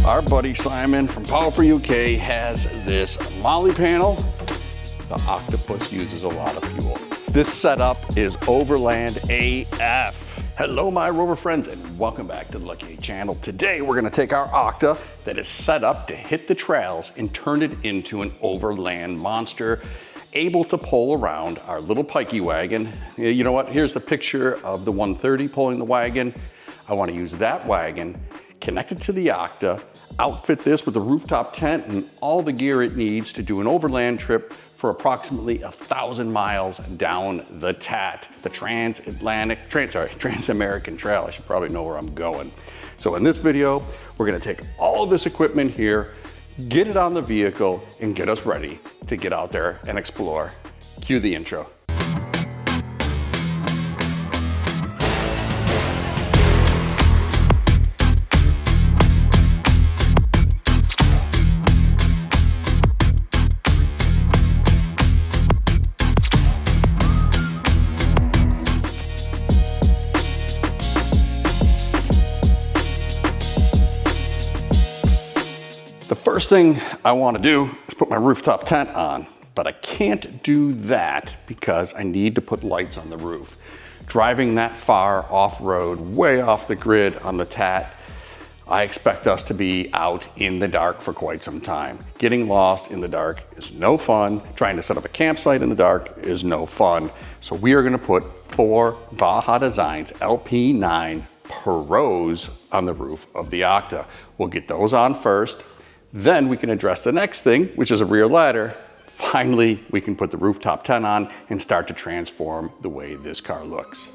Our buddy Simon from Powerful UK has this Molly panel. The Octopus uses a lot of fuel. This setup is Overland AF. Hello my rover friends and welcome back to the Lucky 8 channel. Today we're gonna take our Octa that is set up to hit the trails and turn it into an overland monster, able to pull around our little pikey wagon. You know what, here's the picture of the 130 pulling the wagon. I wanna use that wagon, connect it to the Octa, outfit this with a rooftop tent and all the gear it needs to do an overland trip for approximately 1,000 miles down the TAT, the Trans-American Trail. I should probably know where I'm going. So in this video, we're gonna take all of this equipment here, get it on the vehicle, and get us ready to get out there and explore. Cue the intro. First thing I want to do is put my rooftop tent on, but I can't do that because I need to put lights on the roof. Driving that far off-road, way off the grid on the TAT, I expect us to be out in the dark for quite some time. Getting lost in the dark is no fun. Trying to set up a campsite in the dark is no fun. So we are going to put 4 Baja Designs LP9 Pros on the roof of the Octa. We'll get those on first. Then we can address the next thing, which is a rear ladder. Finally, we can put the rooftop tent on and start to transform the way this car looks.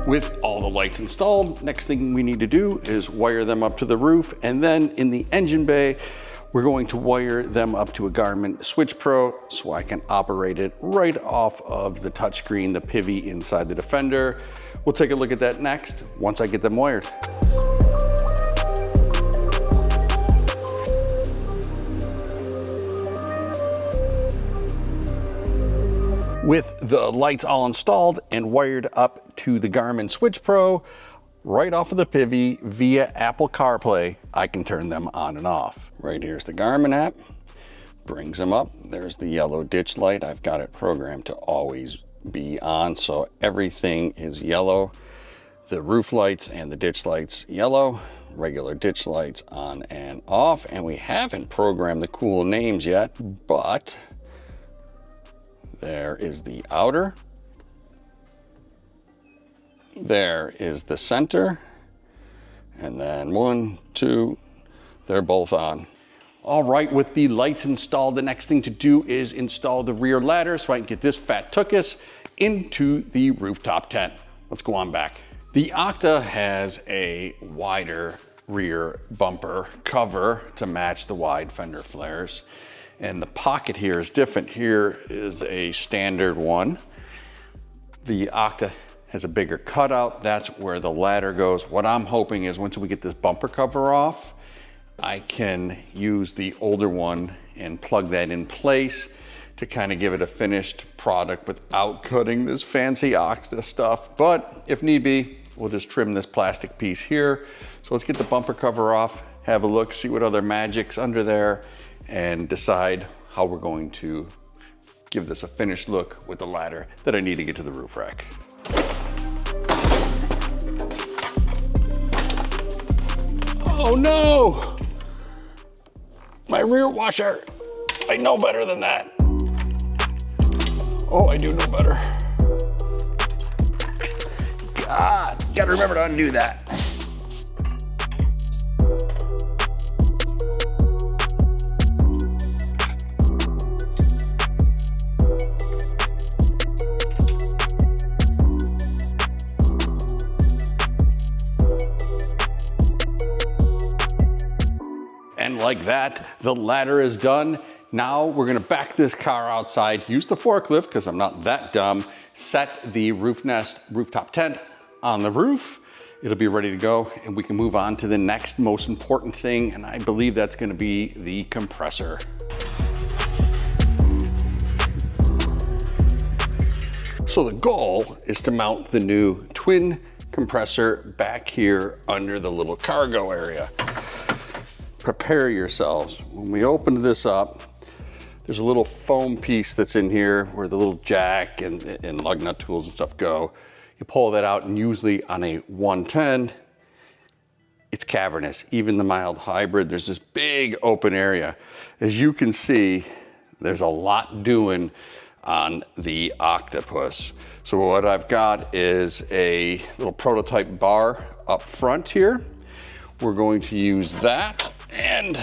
With all the lights installed, next thing we need to do is wire them up to the roof, and then in the engine bay, we're going to wire them up to a Garmin Switch Pro so I can operate it right off of the touchscreen, the Pivy inside the Defender. We'll take a look at that next once I get them wired. With the lights all installed and wired up to the Garmin Switch Pro, right off of the Pivy via Apple CarPlay, I can turn them on and off. Right here's the Garmin app, brings them up. There's the yellow ditch light. I've got it programmed to always be on, so everything is yellow. The roof lights and the ditch lights yellow, regular ditch lights on and off, and we haven't programmed the cool names yet, but there is the outer. There is the center. And then 1, 2, they're both on. All right, with the lights installed, the next thing to do is install the rear ladder so I can get this fat tuchus into the rooftop tent. Let's go on back. The Octa has a wider rear bumper cover to match the wide fender flares. And the pocket here is different. Here is a standard one. The Octa has a bigger cutout. That's where the ladder goes. What I'm hoping is once we get this bumper cover off, I can use the older one and plug that in place to kind of give it a finished product without cutting this fancy Octa stuff. But if need be, we'll just trim this plastic piece here. So let's get the bumper cover off, have a look, see what other magic's under there, and decide how we're going to give this a finished look with the ladder that I need to get to the roof rack. Oh no! My rear washer. I know better than that. Oh, I do know better. God, gotta remember to undo that. And like that, the ladder is done. Now we're gonna back this car outside, use the forklift, because I'm not that dumb, set the rooftop tent on the roof, it'll be ready to go and we can move on to the next most important thing, and I believe that's gonna be the compressor. So the goal is to mount the new twin compressor back here under the little cargo area. Prepare yourselves. When we open this up, there's a little foam piece that's in here where the little jack and lug nut tools and stuff go. You pull that out, and usually on a 110, it's cavernous. Even the mild hybrid, there's this big open area. As you can see, there's a lot doing on the Octopus. So what I've got is a little prototype bar up front here. We're going to use that, and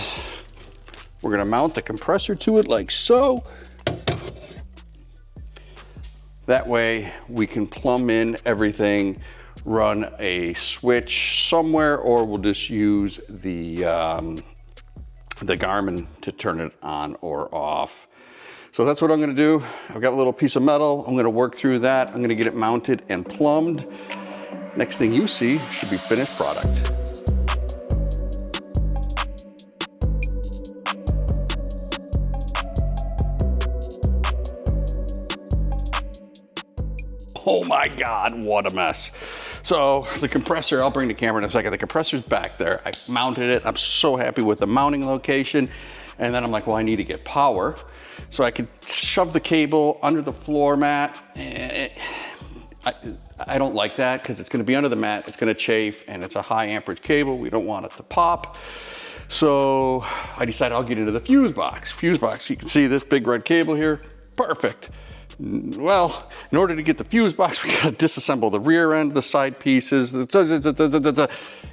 we're gonna mount the compressor to it like so. That way we can plumb in everything, run a switch somewhere, or we'll just use the Garmin to turn it on or off. So that's what I'm gonna do. I've got a little piece of metal. I'm gonna work through that. I'm gonna get it mounted and plumbed. Next thing you see should be finished product. Oh my God, what a mess. So the compressor, I'll bring the camera in a second. The compressor's back there. I mounted it. I'm so happy with the mounting location. And then I'm like, well, I need to get power. So I could shove the cable under the floor mat. I don't like that because it's gonna be under the mat, it's gonna chafe, and it's a high amperage cable. We don't want it to pop. So I decided I'll get into the fuse box. Fuse box, you can see this big red cable here, perfect. Well, in order to get the fuse box, we gotta disassemble the rear end, the side pieces,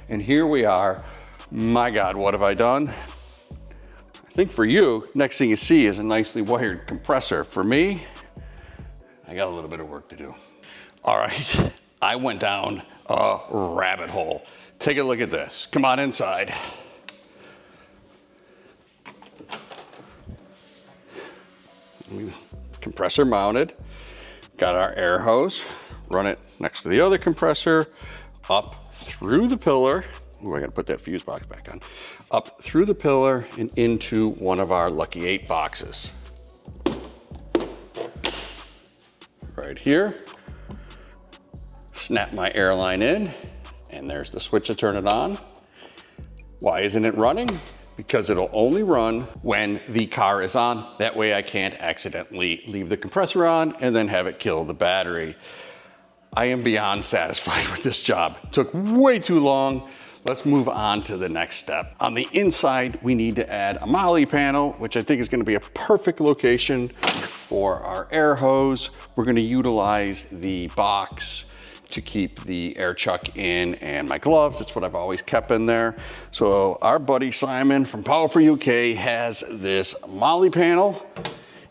and here we are. My God, what have I done? I think for you, next thing you see is a nicely wired compressor. For me, I got a little bit of work to do. All right, I went down a rabbit hole. Take a look at this. Come on inside. Compressor mounted, got our air hose, run it next to the other compressor, up through the pillar. Ooh, I gotta put that fuse box back on. Up through the pillar and into one of our Lucky 8 boxes. Right here, snap my air line in, and there's the switch to turn it on. Why isn't it running? Because it'll only run when the car is on. That way I can't accidentally leave the compressor on and then have it kill the battery. I am beyond satisfied with this job. It took way too long. Let's move on to the next step. On the inside, we need to add a MOLLE panel, which I think is gonna be a perfect location for our air hose. We're gonna utilize the box to keep the air chuck in and my gloves. That's what I've always kept in there. So our buddy Simon from Powerful UK has this MOLLE panel.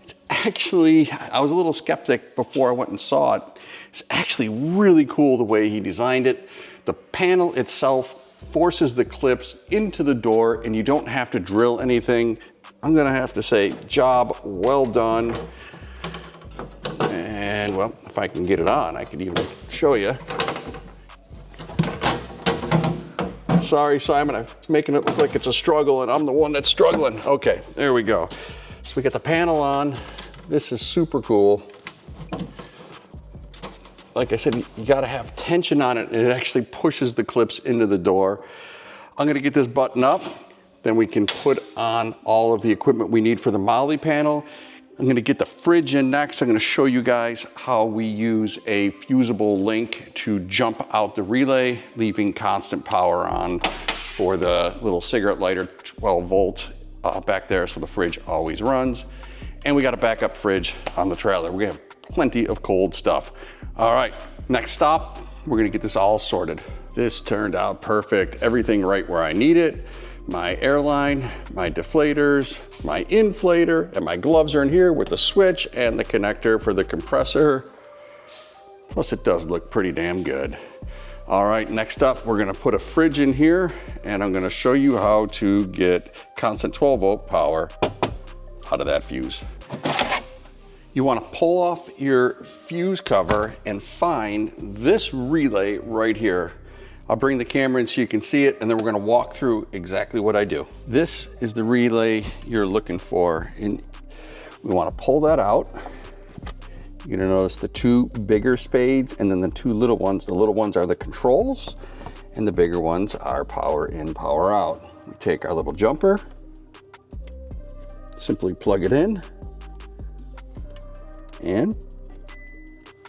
It's actually, I was a little skeptic before I went and saw it. It's actually really cool the way he designed it. The panel itself forces the clips into the door and you don't have to drill anything. I'm gonna have to say, job well done. And well, if I can get it on, I could even show you. Sorry, Simon, I'm making it look like it's a struggle and I'm the one that's struggling. Okay, there we go. So we got the panel on. This is super cool. Like I said, you gotta have tension on it and it actually pushes the clips into the door. I'm gonna get this button up, then we can put on all of the equipment we need for the MOLLE panel. I'm gonna get the fridge in next. I'm gonna show you guys how we use a fusible link to jump out the relay, leaving constant power on for the little cigarette lighter, 12 volt back there, so the fridge always runs. And we got a backup fridge on the trailer. We're gonna have plenty of cold stuff. All right, next stop, we're gonna get this all sorted. This turned out perfect. Everything right where I need it. My airline, my deflators, my inflator, and my gloves are in here with the switch and the connector for the compressor. Plus it does look pretty damn good. All right, next up, we're gonna put a fridge in here and I'm gonna show you how to get constant 12 volt power out of that fuse. You wanna pull off your fuse cover and find this relay right here. I'll bring the camera in so you can see it, and then we're gonna walk through exactly what I do. This is the relay you're looking for, and we wanna pull that out. You're gonna notice the two bigger spades and then the two little ones. The little ones are the controls, and the bigger ones are power in, power out. We take our little jumper, simply plug it in, and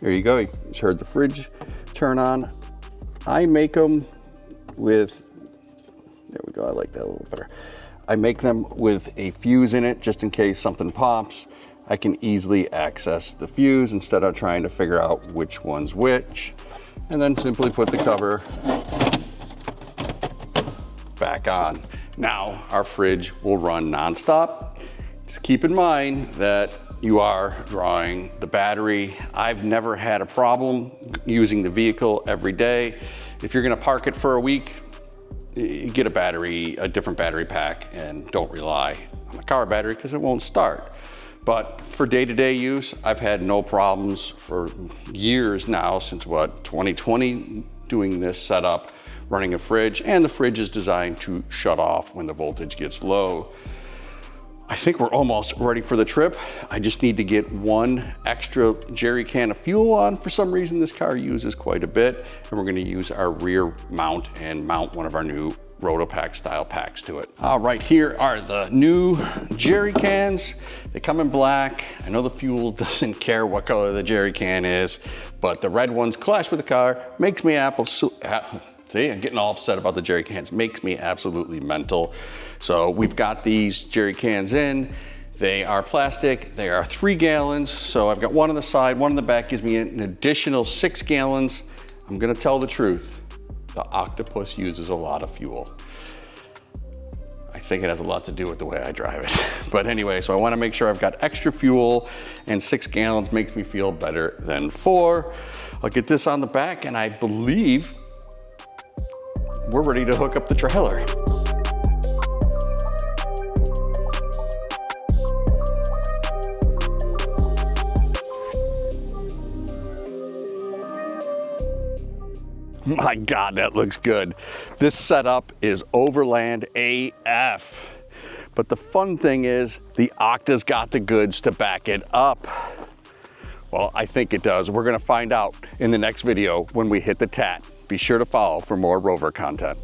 there you go. You just heard the fridge turn on. I make them with, there we go, I like that a little better. I make them with a fuse in it just in case something pops. I can easily access the fuse instead of trying to figure out which one's which. And then simply put the cover back on. Now our fridge will run nonstop. Just keep in mind that you are drawing the battery. I've never had a problem using the vehicle every day. If you're gonna park it for a week, get a different battery pack, and don't rely on the car battery because it won't start. But for day-to-day use, I've had no problems for years now, since 2020, doing this setup, running a fridge, and the fridge is designed to shut off when the voltage gets low. I think we're almost ready for the trip. I just need to get one extra jerry can of fuel on. For some reason, this car uses quite a bit, and we're gonna use our rear mount and mount one of our new Rotopack style packs to it. All right, here are the new jerry cans. They come in black. I know the fuel doesn't care what color the jerry can is, but the red ones clash with the car, makes me see, I'm getting all upset about the jerry cans. Makes me absolutely mental. So we've got these jerry cans in. They are plastic. They are 3 gallons. So I've got one on the side, one on the back, gives me an additional 6 gallons. I'm gonna tell the truth. The Octopus uses a lot of fuel. I think it has a lot to do with the way I drive it. But anyway, so I wanna make sure I've got extra fuel, and 6 gallons makes me feel better than 4. I'll get this on the back, and I believe we're ready to hook up the trailer. My God, that looks good. This setup is Overland AF. But the fun thing is, the Octa's got the goods to back it up. Well, I think it does. We're gonna find out in the next video when we hit the tat. Be sure to follow for more Rover content.